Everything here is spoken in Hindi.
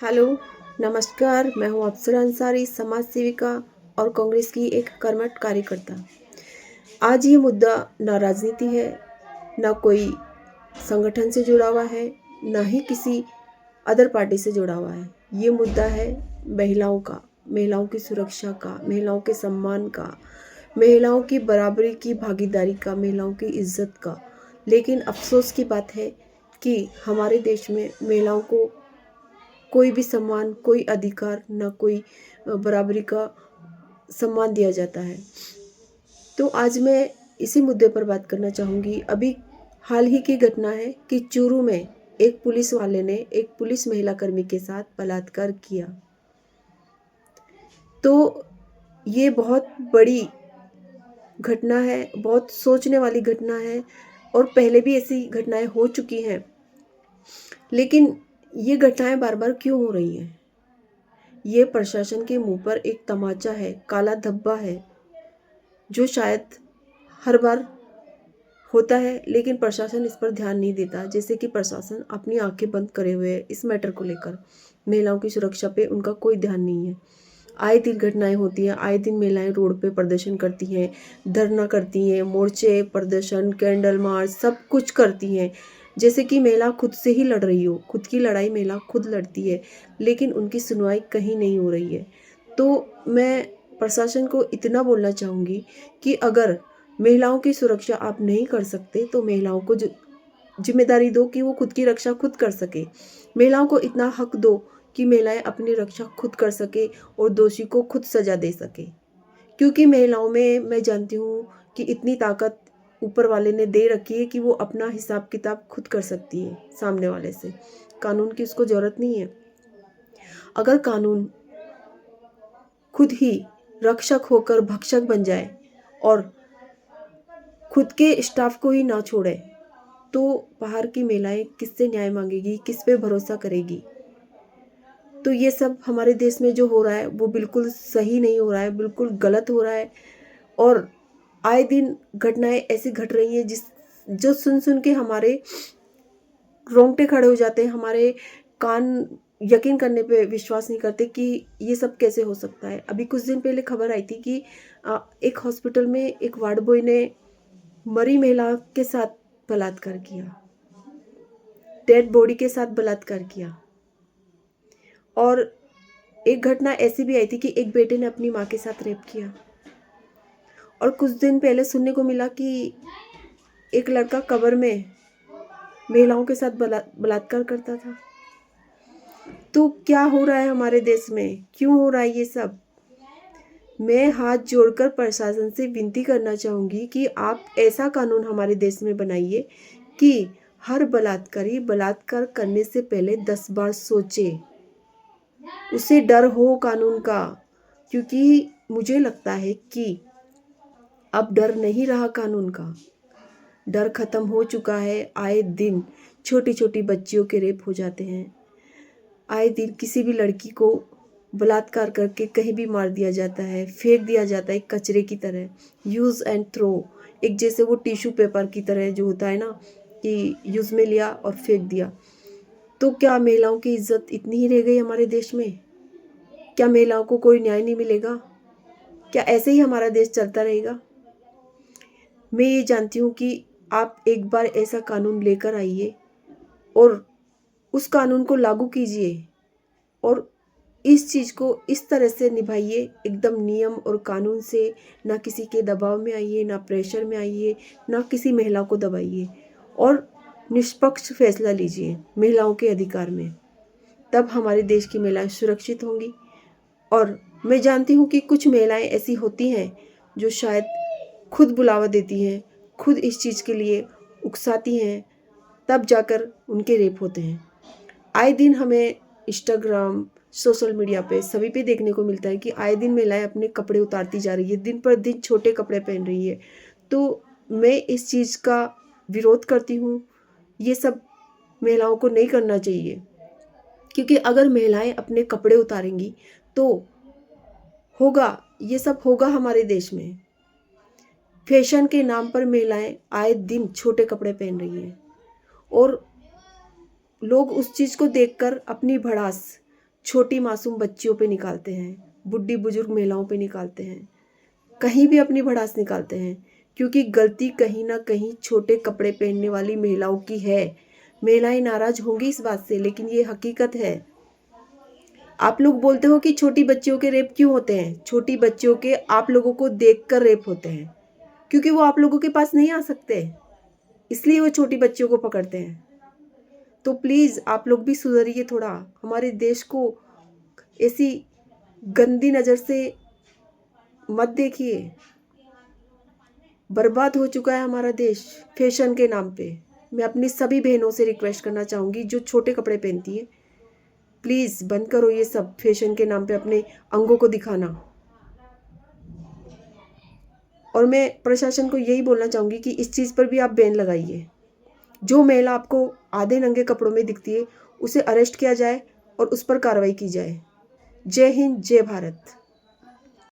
हेलो, नमस्कार। मैं हूँ अप्सरा अंसारी, समाज सेविका और कांग्रेस की एक कर्मठ कार्यकर्ता। आज ये मुद्दा ना राजनीति है, ना कोई संगठन से जुड़ा हुआ है, ना ही किसी अदर पार्टी से जुड़ा हुआ है। ये मुद्दा है महिलाओं का, महिलाओं की सुरक्षा का, महिलाओं के सम्मान का, महिलाओं की बराबरी की भागीदारी का, महिलाओं की इज्जत का। लेकिन अफसोस की बात है कि हमारे देश में महिलाओं को कोई भी सम्मान, कोई अधिकार, ना कोई बराबरी का सम्मान दिया जाता है। तो आज मैं इसी मुद्दे पर बात करना चाहूँगी। अभी हाल ही की घटना है कि चूरू में एक पुलिस वाले ने एक पुलिस महिला कर्मी के साथ बलात्कार किया। तो ये बहुत बड़ी घटना है, बहुत सोचने वाली घटना है और पहले भी ऐसी घटनाएं हो चुकी हैं। लेकिन ये घटनाएं बार बार क्यों हो रही हैं? ये प्रशासन के मुंह पर एक तमाचा है, काला धब्बा है, जो शायद हर बार होता है, लेकिन प्रशासन इस पर ध्यान नहीं देता। जैसे कि प्रशासन अपनी आंखें बंद करे हुए है इस मैटर को लेकर। महिलाओं की सुरक्षा पे उनका कोई ध्यान नहीं है। आए दिन घटनाएं होती हैं, आए दिन महिलाएं रोड पे प्रदर्शन करती हैं, धरना करती हैं, मोर्चे, प्रदर्शन, कैंडल मार्च, सब कुछ करती हैं। जैसे कि महिला खुद से ही लड़ रही हो, खुद की लड़ाई महिला खुद लड़ती है, लेकिन उनकी सुनवाई कहीं नहीं हो रही है। तो मैं प्रशासन को इतना बोलना चाहूँगी कि अगर महिलाओं की सुरक्षा आप नहीं कर सकते तो महिलाओं को जिम्मेदारी दो कि वो खुद की रक्षा खुद कर सके। महिलाओं को इतना हक दो कि महिलाएं अपनी रक्षा खुद कर सके और दोषी को खुद सजा दे सके। क्योंकि महिलाओं में मैं जानती हूँ कि इतनी ताकत ऊपर वाले ने दे रखी है कि वो अपना हिसाब किताब खुद कर सकती है सामने वाले से। कानून की उसको जरूरत नहीं है। अगर कानून खुद ही रक्षक होकर भक्षक बन जाए और खुद के स्टाफ को ही ना छोड़े, तो बाहर की महिलाएं किससे न्याय मांगेगी, किस पे भरोसा करेगी? तो ये सब हमारे देश में जो हो रहा है वो बिल्कुल सही नहीं हो रहा है, बिल्कुल गलत हो रहा है। और आए दिन घटनाएं ऐसी घट रही हैं जो सुन सुन के हमारे रोंगटे खड़े हो जाते हैं, हमारे कान यकीन करने पे विश्वास नहीं करते कि ये सब कैसे हो सकता है। अभी कुछ दिन पहले खबर आई थी कि एक हॉस्पिटल में एक वार्ड बॉय ने मरी महिला के साथ बलात्कार किया, डेड बॉडी के साथ बलात्कार किया। और एक घटना ऐसी भी आई थी कि एक बेटे ने अपनी माँ के साथ रेप किया। और कुछ दिन पहले सुनने को मिला कि एक लड़का कब्र में महिलाओं के साथ बलात्कार करता था। तो क्या हो रहा है हमारे देश में, क्यों हो रहा है ये सब? मैं हाथ जोड़कर प्रशासन से विनती करना चाहूँगी कि आप ऐसा कानून हमारे देश में बनाइए कि हर बलात्कारी बलात्कार करने से पहले 10 बार सोचे, उसे डर हो कानून का। क्योंकि मुझे लगता है कि अब डर नहीं रहा कानून का, डर खत्म हो चुका है। आए दिन छोटी छोटी बच्चियों के रेप हो जाते हैं, आए दिन किसी भी लड़की को बलात्कार करके कहीं भी मार दिया जाता है, फेंक दिया जाता है कचरे की तरह, यूज़ एंड थ्रो। एक जैसे वो टिश्यू पेपर की तरह जो होता है ना, कि यूज़ में लिया और फेंक दिया। तो क्या महिलाओं की इज्जत इतनी ही रह गई हमारे देश में? क्या महिलाओं को कोई न्याय नहीं मिलेगा? क्या ऐसे ही हमारा देश चलता रहेगा? मैं ये जानती हूँ कि आप एक बार ऐसा कानून लेकर आइए और उस कानून को लागू कीजिए और इस चीज़ को इस तरह से निभाइए, एकदम नियम और कानून से। ना किसी के दबाव में आइए, ना प्रेशर में आइए, ना किसी महिला को दबाइए और निष्पक्ष फैसला लीजिए महिलाओं के अधिकार में। तब हमारे देश की महिलाएं सुरक्षित होंगी। और मैं जानती हूँ कि कुछ महिलाएं ऐसी होती हैं जो शायद खुद बुलावा देती हैं, खुद इस चीज़ के लिए उकसाती हैं, तब जाकर उनके रेप होते हैं। आए दिन हमें इंस्टाग्राम, सोशल मीडिया पे सभी पे देखने को मिलता है कि आए दिन महिलाएं अपने कपड़े उतारती जा रही है, दिन पर दिन छोटे कपड़े पहन रही है। तो मैं इस चीज़ का विरोध करती हूँ। ये सब महिलाओं को नहीं करना चाहिए, क्योंकि अगर महिलाएं अपने कपड़े उतारेंगी तो होगा, ये सब होगा हमारे देश में। फैशन के नाम पर महिलाएं आए दिन छोटे कपड़े पहन रही हैं और लोग उस चीज़ को देखकर अपनी भड़ास छोटी मासूम बच्चियों पे निकालते हैं, बुढ़ी बुजुर्ग महिलाओं पे निकालते हैं, कहीं भी अपनी भड़ास निकालते हैं, क्योंकि गलती कहीं ना कहीं छोटे कपड़े पहनने वाली महिलाओं की है। महिलाएं नाराज होंगी इस बात से, लेकिन ये हकीकत है। आप लोग बोलते हो कि छोटी बच्चियों के रेप क्यों होते हैं? छोटी बच्चियों के आप लोगों को देखकर रेप होते हैं, क्योंकि वो आप लोगों के पास नहीं आ सकते, इसलिए वो छोटी बच्चियों को पकड़ते हैं। तो प्लीज़ आप लोग भी सुधरिए थोड़ा। हमारे देश को ऐसी गंदी नज़र से मत देखिए। बर्बाद हो चुका है हमारा देश फैशन के नाम पे। मैं अपनी सभी बहनों से रिक्वेस्ट करना चाहूँगी जो छोटे कपड़े पहनती हैं, प्लीज़ बंद करो ये सब फैशन के नाम पे अपने अंगों को दिखाना। और मैं प्रशासन को यही बोलना चाहूँगी कि इस चीज़ पर भी आप बैन लगाइए। जो महिला आपको आधे नंगे कपड़ों में दिखती है, उसे अरेस्ट किया जाए और उस पर कार्रवाई की जाए। जय हिंद, जय भारत।